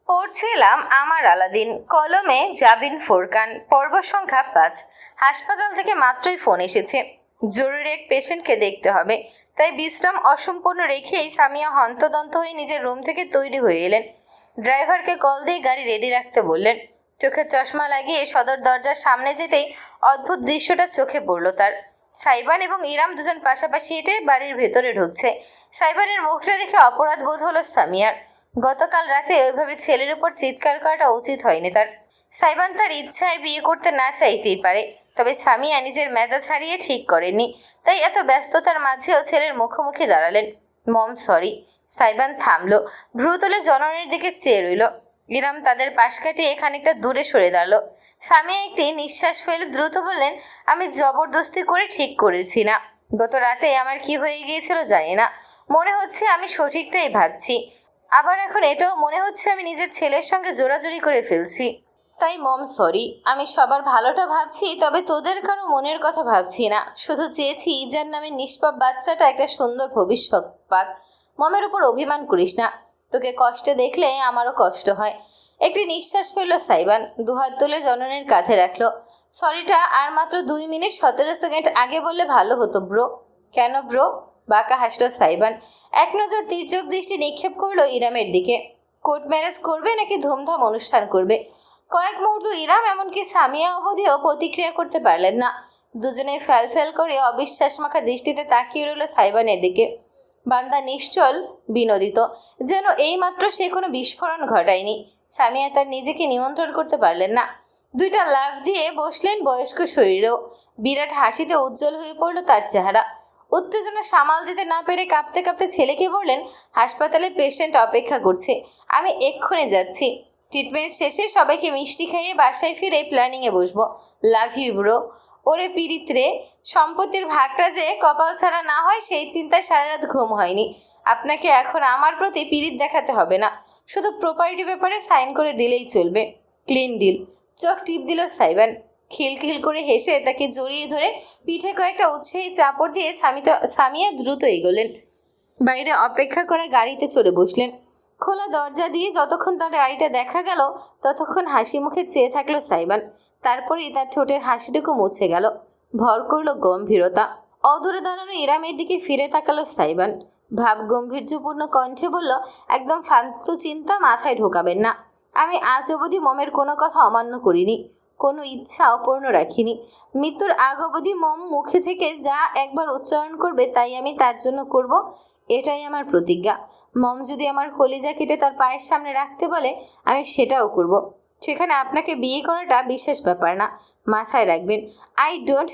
পড়ছিলাম আমার আলাদিন, কলমে জাবিন ফোরকান, পর্ব সংখ্যা 5। হাসপাতাল থেকে মাত্রই ফোন এসেছে, জরুরি এক পেশেন্টকে দেখতে হবে। তাই বিশ্রাম অসম্পূর্ণ রেখেই সামিয়া হন্তদন্ত হয়ে নিজের রুম থেকে তৈরি হয়ে এলেন। ড্রাইভারকে কল দিয়ে গাড়ি রেডি রাখতে বললেন। চোখে চশমা লাগিয়ে সদর দরজার সামনে যেতেই অদ্ভুত দৃশ্যটা চোখে পড়ল তার। সাইবান এবং ইরাম দুজন পাশাপাশি হেঁটে বাড়ির ভেতরে ঢুকছে। সাইবানের মুখটা দেখে অপরাধ বোধ হলো সামিয়ার। গতকাল রাতে ওইভাবে ছেলের উপর চিৎকার করাটা উচিত হয়নি তার। সাইবান তার ইচ্ছায় বিয়ে করতে না চাইতেই পারে, তবে সামিয়া নিজের মেজাজ হারিয়ে ঠিক করেননি। তাই এত ব্যস্ততার মাঝেও ছেলের মুখোমুখি দাঁড়ালেন। মম সরি। সাইবান থামলো, ভ্রু তুলে জননীর দিকে চেয়ে রইল। ইরাম তাদের পাশ কাটিয়ে খানিকটা দূরে সরে দাঁড়ালো। সামিয়া একটি নিঃশ্বাস ফেলে দ্রুত বললেন, আমি জবরদস্তি করে ঠিক করেছি না। গত রাতে আমার কি হয়ে গিয়েছিল জানি না, মনে হচ্ছে আমি সঠিকটাই ভাবছি, আবার এখন এটাও মনে হচ্ছে আমি নিজের ছেলের সঙ্গে জোরাজুরি করে ফেলছি। তাই মম সরি, আমি সবার ভালোটা ভাবছি, তবে তোদের কারো মনের কথা ভাবছি না। শুধু চেয়েছি ইজার নামের নিষ্পাপ বাচ্চাটা একটা সুন্দর ভবিষ্যৎ পাক। মমের উপর অভিমান করিস না, তোকে কষ্টে দেখলে আমারও কষ্ট হয়। একটি নিঃশ্বাস ফেলল সাইবান, দুহাত তুলে জননীর কাঁধে রাখলো। সরিটা আর মাত্র 2 মিনিট 17 সেকেন্ড আগে বললে ভালো হতো ব্রো। কেন ব্রো? বাঁকা হাসল সাইবান। এক নজর তির্যক দৃষ্টি নিক্ষেপ করলো ইরামের দিকে। কোর্ট ম্যারেজ করবে নাকি ধুমধাম অনুষ্ঠান করবে? কয়েক মুহূর্ত ইরাম এমনকি সামিয়া অবধিও প্রতিক্রিয়া করতে পারলেন না। দুজনেই ফ্যাল করে অবিশ্বাস মাখা দৃষ্টিতে তাকিয়ে রইল সাইবানের দিকে। বান্দা নিশ্চল, বিনোদিত, যেন এইমাত্র সে কোনো বিস্ফোরণ ঘটায়নি। সামিয়া তার নিজেকে নিয়ন্ত্রণ করতে পারলেন না। দুইটা লাফ দিয়ে বসলেন বয়স্ক শরীরেও। বিরাট হাসিতে উজ্জ্বল হয়ে পড়ল তার চেহারা। উত্তেজনা সামাল দিতে না পেরে কাঁপতে কাঁপতে ছেলেকে বললেন, হাসপাতালে পেশেন্ট অপেক্ষা করছে, আমি এক্ষুনি যাচ্ছি। ট্রিটমেন্ট শেষে সবাইকে মিষ্টি খাইয়ে বাসায় ফিরে প্ল্যানিংয়ে বসবো। Love you bro. ওরে পিরিত রে, সম্পত্তির ভাগটা যে কপাল ছাড়া না হয় সেই চিন্তায় সারা রাত ঘুম হয়নি। আপনাকে এখন আমার প্রতি পিরিত দেখাতে হবে না, শুধু প্রপার্টি ব্যাপারে সাইন করে দিলেই চলবে। Clean deal. চোখ টিপ দিল সাইবান। খিলখিল করে হেসে তাকে জড়িয়ে ধরে পিঠে কয়েকটা উৎসাহী চাপড় দিয়ে সামিয়া দ্রুত এগোলেন। বাইরে অপেক্ষা করা গাড়িতে চড়ে বসলেন। খোলা দরজা দিয়ে যতক্ষণ তার গাড়িটা দেখা গেল ততক্ষণ হাসি মুখে চেয়ে থাকলো সাইবান। তারপরেই তার ঠোঁটের হাসিটুকু মুছে গেল। ভর করলো গম্ভীরতা। অদূরে দাঁড়ানো ইরামের দিকে ফিরে তাকালো সাইবান। ভাব গম্ভীর্যপূর্ণ কণ্ঠে বলল, একদম ফালতু চিন্তা মাথায় ঢোকাবেন না। আমি আজ অবধি মমের কোনো কথা অমান্য করিনি, কোনো ইচ্ছা অপূর্ণ রাখিনি। মৃত্যুর আগ অবধি মম মুখে থেকে যা একবার উচ্চারণ করবে তাই আমি তার জন্য করব, এটাই আমার প্রতিজ্ঞা। মম যদি আমার কলিজা কেটে তার পায়ের সামনে রাখতে বলে আমি সেটাও করব। সেখানে আপনাকে বিয়ে করাটা বিশেষ ব্যাপার না, মাথায় রাখবেন। I don't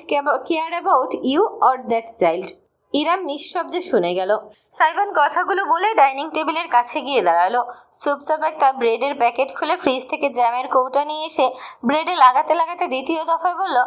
care about you or that child. Iram নিঃশব্দে শুনে গেল। সাইবান কথাগুলো বলে ডাইনিং টেবিলের কাছে গিয়ে দাঁড়ালো। চুপচাপ একটা ব্রেডের প্যাকেট খুলে ফ্রিজ থেকে জ্যামের কৌটা নিয়ে এসে ব্রেডে লাগাতে লাগাতে দ্বিতীয় দফায় বলল,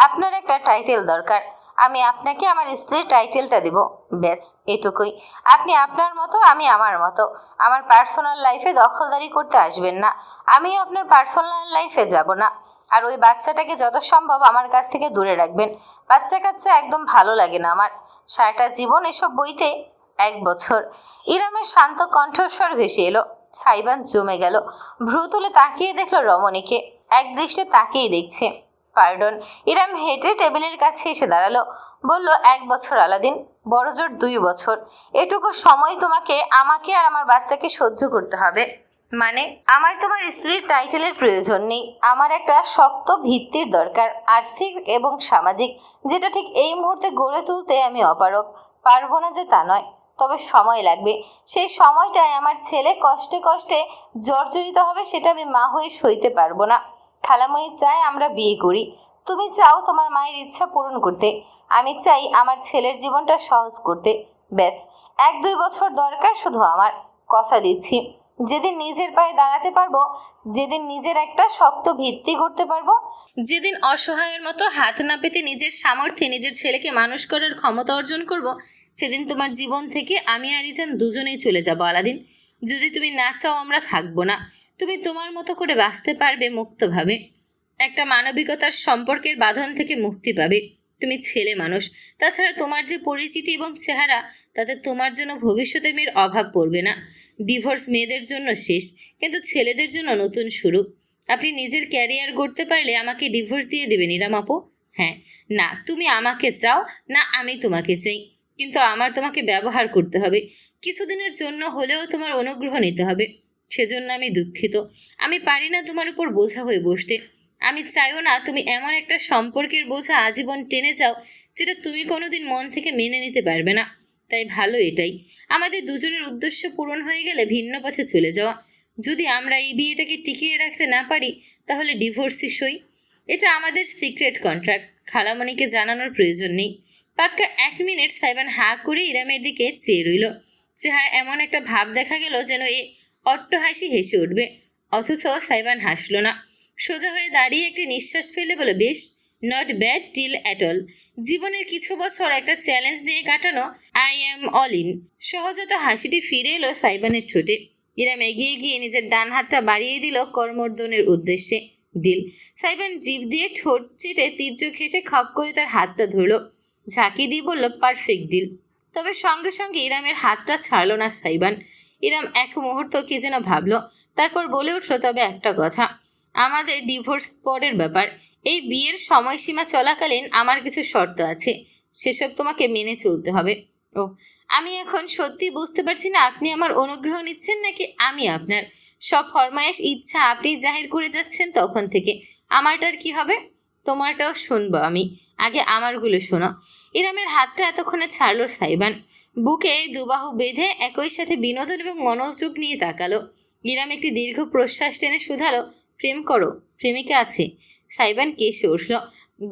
আপনার একটা টাইটেল দরকার, আমি আপনাকে আমার স্ত্রীর টাইটেলটা দেব, ব্যাস এটুকুই। আপনি আপনার মতো, আমি আমার মতো। আমার পার্সোনাল লাইফে দখলদারি করতে আসবেন না, আমিও আপনার পার্সোনাল লাইফে যাব না। আর ওই বাচ্চাটাকে যত সম্ভব আমার কাছ থেকে দূরে রাখবেন। বাচ্চা কাচ্চা একদম ভালো লাগে না আমার। সারাটা জীবন এসব বইতে 1 বছর। ইরামের শান্ত কণ্ঠস্বর ভেসে এলো। সাইবান জমে গেল। ভ্রু তুলে তাকিয়ে দেখলো রমণীকে। এক দৃষ্টে তাকিয়ে দেখছে। পার্ডন। ইরাম হেঁটে টেবিলের কাছে এসে দাঁড়ালো। বলল, 1 বছর আলাদিন, বড়জোর 2 বছর। এটুকু সময় তোমাকে, আমাকে আর আমার বাচ্চাকে সহ্য করতে হবে। মানে? আমায় তোমার স্ত্রীর টাইটেলের প্রয়োজন নেই, আমার একটা শক্ত ভিত্তির দরকার, আর্থিক এবং সামাজিক, যেটা ঠিক এই মুহূর্তে গড়ে তুলতে আমি অপারগ। পারবো না যে তা নয়, তবে সময় লাগবে। সেই সময়টায় আমার ছেলে কষ্টে কষ্টে জর্জরিত হবে, সেটা আমি মা হয়ে সইতে পারবো না। খালামণি চায় আমরা বিয়ে করি, তুমি চাও তোমার মায়ের ইচ্ছা পূরণ করতে, আমি চাই আমার ছেলের জীবনটা সহজ করতে। ব্যাস 1-2 বছর দরকার শুধু আমার। কথা দিচ্ছি, যেদিন নিজের পায়ে দাঁড়াতে পারবো, যেদিন নিজের একটা শক্ত ভিত্তি করতে পারবো, যেদিন অসহায়ের মতো হাত না পেতে নিজের সামর্থ্যে নিজের ছেলেকে মানুষ করার ক্ষমতা অর্জন করব, সেদিন তোমার জীবন থেকে আমি আর ইজান দুজনেই চলে যাব আলাদিন। যদি তুমি না চাও আমরা থাকবো না, তুমি তোমার মতো করে বাঁচতে পারবে মুক্তভাবে, একটা মানবিকতার সম্পর্কের বাঁধন থেকে মুক্তি পাবে। তুমি ছেলে মানুষ, তাছাড়া তোমার যে পরিচিতি এবং চেহারা, তাতে তোমার জন্য ভবিষ্যতে মেয়ের অভাব পড়বে না। ডিভোর্স মেয়েদের জন্য শেষ, কিন্তু ছেলেদের জন্য নতুন শুরু। আপনি নিজের ক্যারিয়ার গড়তে পারলে আমাকে ডিভোর্স দিয়ে দেবেন ইরাম আপু? হ্যাঁ। না তুমি আমাকে চাও না আমি তোমাকে চাই, কিন্তু আমার তোমাকে ব্যবহার করতে হবে, কিছুদিনের জন্য হলেও তোমার অনুগ্রহ নিতে হবে। সেজন্য আমি দুঃখিত। আমি পারি না তোমার উপর বোঝা হয়ে বসতে। আমি চাইও না তুমি এমন একটা সম্পর্কের বোঝা আজীবন টেনে যাও যেটা তুমি কোনোদিন মন থেকে মেনে নিতে পারবে না। তাই ভালো এটাই, আমাদের দুজনের উদ্দেশ্য পূরণ হয়ে গেলে ভিন্ন পথে চলে যাওয়া। যদি আমরা এই বিয়েটাকে টিকিয়ে রাখতে না পারি তাহলে ডিভোর্সই সই। এটা আমাদের সিক্রেট কন্ট্রাক্ট, খালামণিকে জানানোর প্রয়োজন নেই। পাক্কা 1 মিনিট সাইবান হাঁ করে ইরামের দিকে চেয়ে রইল। চেহারা এমন একটা ভাব দেখা গেল যেন এ অট্টহাসি হেসে উঠবে, অথচ সাইবান হাসল না। সোজা হয়ে দাঁড়িয়ে একটি নিঃশ্বাস ফেলে বলে, বেশ, not bad deal at all. জীবনের কিছু বছর একটা চ্যালেঞ্জ নিয়ে কাটানো, আই অ্যাম অল ইন। সহজত হাসিটি ফিরে এলো সাইবানের ঠোঁটে। ইরাম এগিয়ে গিয়ে নিজের ডান হাতটা বাড়িয়ে দিল করমর্দনের উদ্দেশ্যে। ডিল। সাইবান জিভ দিয়ে ঠোঁট চেটে তীর্যক হেসে খপ করে তার হাতটা ধরল, ঝাঁকি দিয়ে বলল, পারফেক্ট ডিল। তবে সঙ্গে সঙ্গে ইরামের হাতটা ছাড়ল না সাইবান। ইরাম এক মুহূর্ত কি যেন ভাবল, তারপর বলে উঠল, তবে একটা কথা, আমাদের ডিভোর্স পরের ব্যাপার। এই বিয়ের সময়সীমা চলাকালীন আমার কিছু শর্ত আছে, সেসব তোমাকে মেনে চলতে হবে। ও, আমি এখন সত্যি বুঝতে পারছি না আপনি আমার অনুগ্রহ নিচ্ছেন নাকি আমি আপনার। সব ফরমায়েশ ইচ্ছা আপনি জাহির করে যাচ্ছেন তখন থেকে। আমারটার কি হবে? তোমারটাও শুনবো আমি, আগে আমারগুলো শোনো। ইরামের হাতটা এতক্ষণে ছাড়ল সাইবান। বুকে দুবাহু বেঁধে একই সাথে বিনোদন এবং মনোযোগ নিয়ে তাকালো। ইরাম একটি দীর্ঘ প্রশ্বাস টেনে শুধালো, প্রেম করো? প্রেমিকা আছে? সাইবান কেসে উঠল।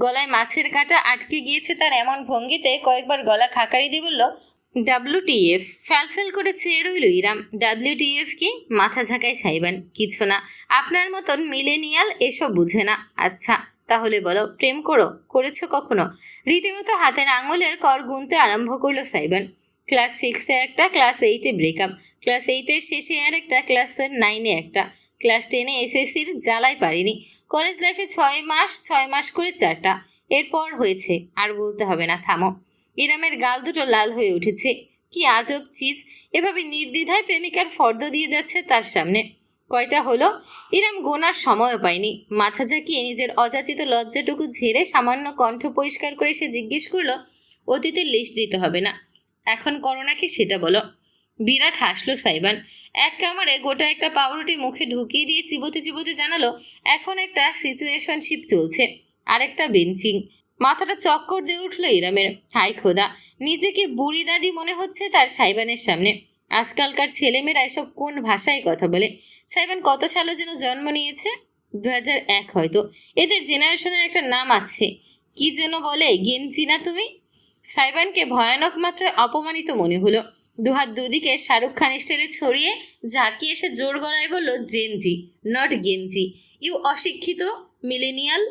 গলায় মাছের কাঁটা আটকে গিয়েছে তার এমন ভঙ্গিতে কয়েকবার গলা খাকারি দিয়ে বলল, WTF? ফ্যালফেল করে চেয়ে রইল ইরাম। WTF কি? মাথা ঝাঁকায় সাইবান, কিছু না, আপনার মতন মিলেনিয়াল এসব বুঝে না। আচ্ছা তাহলে বলো, প্রেম করেছো কখনো? রীতিমতো হাতের আঙুলের কর গুনতে আরম্ভ করলো সাইবান। ক্লাস 6-এ একটা, ক্লাস 8-এ ব্রেকআপ, ক্লাস 8-এর শেষে আর একটা, ক্লাস 9-এ একটা, ক্লাস 10-এ SSCর জ্বালাই পারিনি। কলেজ লাইফে 6 মাস করে 4টা, এরপর হয়েছে। আর বলতে হবে না, থামো। ইরামের গাল দুটো লাল হয়ে উঠেছে। কি আজব চিজ, এভাবে নির্দ্বিধায় প্রেমিকার ফর্দ দিয়ে যাচ্ছে তার সামনে। কয়টা হলো? ইরাম গোনার সময়ও পায়নি। মাথা ঝাঁকিয়ে নিজের অযাচিত লজ্জাটুকু ঝেড়ে সামান্য কণ্ঠ পরিষ্কার করে সে জিজ্ঞেস করলো, অতীতের লিস্ট দিতে হবে না, এখন করো নাকি সেটা বলো। বিরাট হাসলো সাইবান। এক কামড়ে গোটা একটা পাউরুটি মুখে ঢুকিয়ে দিয়ে চিবোতে চিবোতে জানালো, এখন একটা সিচুয়েশনশিপ চলছে, আরেকটা বেঞ্চিং। মাথাটা চক্কর দিয়ে উঠল ইরামের। হাই খোদা, নিজেকে বুড়ি দাদি মনে হচ্ছে তার সাইবানের সামনে। আজকালকার ছেলেমেয়েরা এসব কোন ভাষায় কথা বলে? সাইবান কত সালে যেন জন্ম নিয়েছে? 2001 হয়তো। এদের জেনারেশনের একটা নাম আছে, কি যেন বলে, গেঞ্জি না তুমি? সাইবানকে ভয়ানক মাত্রায় অপমানিত মনে হলো। দুহাত দুদিকে শাহরুখ খান স্টাইলে ছড়িয়ে ঝাঁকিয়ে এসে জোর গলায় বলল, জেনজি নট গেঞ্জি, ইউ অশিক্ষিত মিলেনিয়াল।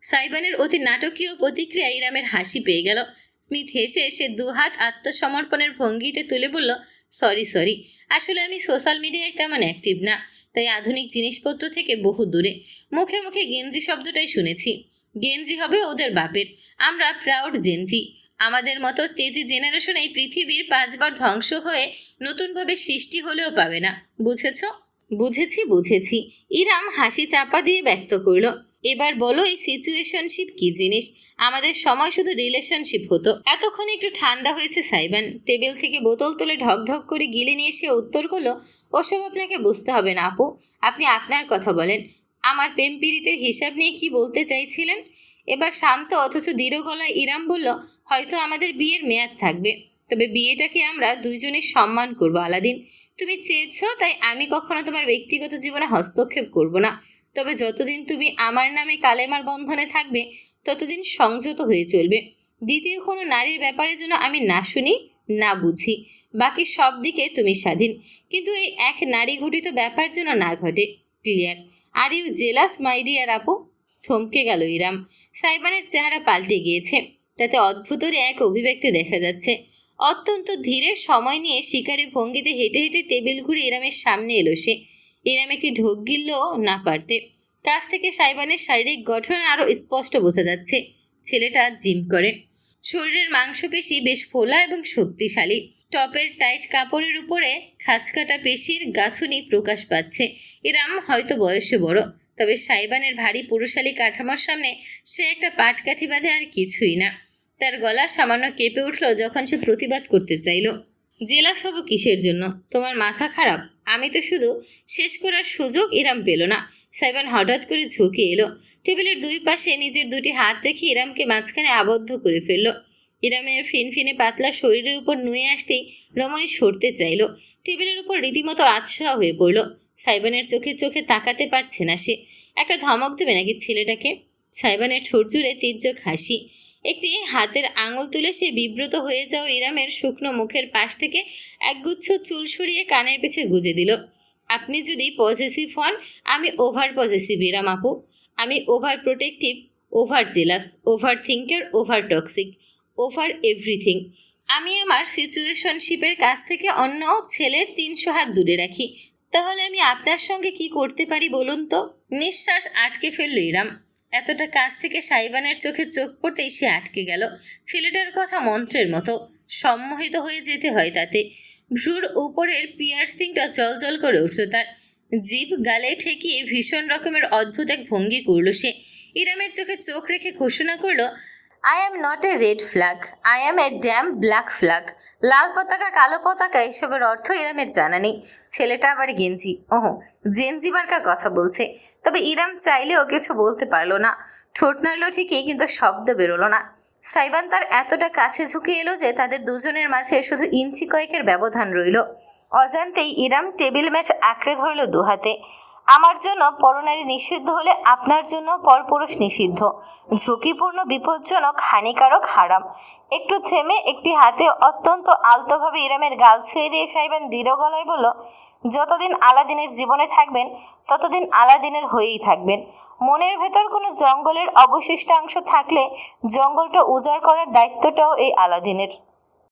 সাইবানের অতি নাটকীয় প্রতিক্রিয়া ইরামের হাসি পেয়ে গেল। স্মিথ হেসে সে দুহাত আত্মসমর্পণের ভঙ্গিতে তুলে বলল, সরি, আসলে আমি সোশ্যাল মিডিয়ায় তেমন অ্যাক্টিভ না, তাই আধুনিক জিনিসপত্র থেকে বহু দূরে। মুখে মুখে গেঞ্জি শব্দটাই শুনেছি। গেঞ্জি হবে ওদের বাপের, আমরা প্রাউড জেনজি। আমাদের মতো তেজি জেনারেশন এই পৃথিবীর 5বার ধ্বংস হয়ে নতুনভাবে সৃষ্টি হলেও পাবে না, বুঝেছ? বুঝেছি। ইরাম হাসি চাপা দিয়ে ব্যক্ত করল, এবার বলো এই সিচুয়েশনশিপ কি জিনিস? আমাদের সময় শুধু রিলেশনশিপ হতো। এতক্ষণ একটু ঠান্ডা হয়েছে সাইবান। টেবিল থেকে বোতল তুলে ঢকঢক করে গিলে নিয়ে সে উত্তর করলো, ওসব আপনাকে বুঝতে হবে না আপু, আপনি আপনার কথা বলেন। আমার প্রেম পীড়িতের হিসাব নিয়ে কি বলতে চাইছিলেন? এবার শান্ত অথচ দৃঢ় গলায় ইরাম বলল, হয়তো আমাদের বিয়ের মেয়াদ থাকবে, তবে বিয়েটাকে আমরা দুইজনের সম্মান করবো আলাদিন। তুমি চেয়েছো তাই আমি কখনো তোমার ব্যক্তিগত জীবনে হস্তক্ষেপ করব না, তবে যতদিন তুমি আমার নামে কালেমার বন্ধনে থাকবে ততদিন সংযত হয়ে চলবে। দ্বিতীয় কোনো নারীর ব্যাপারে যেন আমি না শুনি না বুঝি। বাকি সব দিকে তুমি স্বাধীন, কিন্তু এই এক নারী ঘটিত ব্যাপার যেন না ঘটে। Clear? Are you jealous my dear আপু? থমকে গেল ইরাম। সাইবানের চেহারা পাল্টে গিয়েছে, তাতে অদ্ভুতরে এক অভিব্যক্তি দেখা যাচ্ছে। অত্যন্ত ধীরে সময় নিয়ে শিকারী ভঙ্গিতে হেঁটে হেঁটে টেবিল ঘুরে ইরামের সামনে এলো সে। ইরাম একটি ঢোক গিলল না পারতে। কাছ থেকে সাইবানের শারীরিক গঠন আরও স্পষ্ট বোঝা যাচ্ছে। ছেলেটা জিম করে, শরীরের মাংসপেশি বেশ ফোলা এবং শক্তিশালী। টপের টাইট কাপড়ের উপরে খাঁচকাটা পেশির গাঁথুনি প্রকাশ পাচ্ছে। ইরাম হয়তো বয়সে বড়, তবে সাইবানের ভারী পুরুষালী কাঠামোর সামনে সে একটা পাটকাঠি বাঁধে আর কিছুই না। তার গলা সামান্য কেঁপে উঠল যখন সে প্রতিবাদ করতে চাইল। জেলাস হব কিসের জন্য? তোমার মাথা খারাপ? আমি তো শুধু শেষ করার সুযোগ ইরাম পেল না। সাইবান হঠাৎ করে ঝুঁকে এলো, টেবিলের দুই পাশে নিজের দুটি হাত রেখে ইরামকে মাঝখানে আবদ্ধ করে ফেলল। ইরামের ফিনফিনে পাতলা শরীরের উপর নুয়ে আসতেই রমণী সরতে চাইল। টেবিলের উপর রীতিমতো আতশোয়া হয়ে পড়ল। সাইবানের চোখে চোখে তাকাতে পারছে না সে। একটা ধমক দেবে নাকি ছেলেটাকে? সাইবানের ঠোঁট জুড়ে তীর্যক হাসি। একটি হাতের আঙুল তুলে সে বিব্রত হয়ে যাওয়া ইরামের শুকনো মুখের পাশ থেকে একগুচ্ছ চুল সরিয়ে কানের পিছে গুজে দিল। আপনি যদি পজেসিভ হন, আমি ওভার পজেসিভ ইরাম আপু। আমি over protective, over jealous, over thinker, over toxic, over everything. আমি আমার সিচুয়েশনশিপের কাছ থেকে অন্য ছেলের 300 হাত দূরে রাখি। তাহলে আমি আপনার সঙ্গে কি করতে পারি বলুন তো? নিঃশ্বাস আটকে ফেলল ইরাম। এতটা কাছ থেকে সাইবানের চোখে চোখ পড়তেই সে আটকে গেল। ছেলেটার কথা মন্ত্রের মতো, সম্মোহিত হয়ে যেতে হয় তাতে। ভ্রুর উপরের পিয়ার্সিংটা জলজল করে উঠল তার। জিভ গালে ঠেকিয়ে ভীষণ রকমের অদ্ভুত এক ভঙ্গি করল সে। ইরামের চোখে চোখ রেখে ঘোষণা করল, I am not a red flag, I am a damn black flag. লাল পতাকা, কালো পতাকা, এসবের অর্থ ইরামের জানা নেই। ছেলেটা আবার গেঞ্জি, ওহো জেনজি মার্কা কথা বলছে। তবে ইরাম চাইলেও কিছু বলতে পারলো না। ঠোঁট নাড়ল ঠিকই, কিন্তু শব্দ বেরোলো না। সাইবান তার এতটা কাছে ঝুঁকে এলো যে তাদের দুজনের মাঝে শুধু ইঞ্চি কয়েকের ব্যবধান রইল। অজান্তেই ইরাম টেবিল ম্যাট আঁকড়ে ধরল দুহাতে। আমার জন্য পরনারী নিষিদ্ধ হলে আপনার জন্য পরপুরুষ নিষিদ্ধ। ঝুঁকিপূর্ণ, বিপজ্জনক, হানিকারক, হারাম। একটু থেমে একটি হাতে অত্যন্ত আলতোভাবে ইরামের গাল ছুঁয়ে দিয়ে সাইবান দৃঢ় গলায় বলল, যতদিন আলাদিনের জীবনে থাকবেন ততদিন আলাদিনের হয়েই থাকবেন। মনের ভেতর কোনো জঙ্গলের অবশিষ্টাংশ থাকলে জঙ্গলটা উজাড় করার দায়িত্বটাও এই আলাদিনের।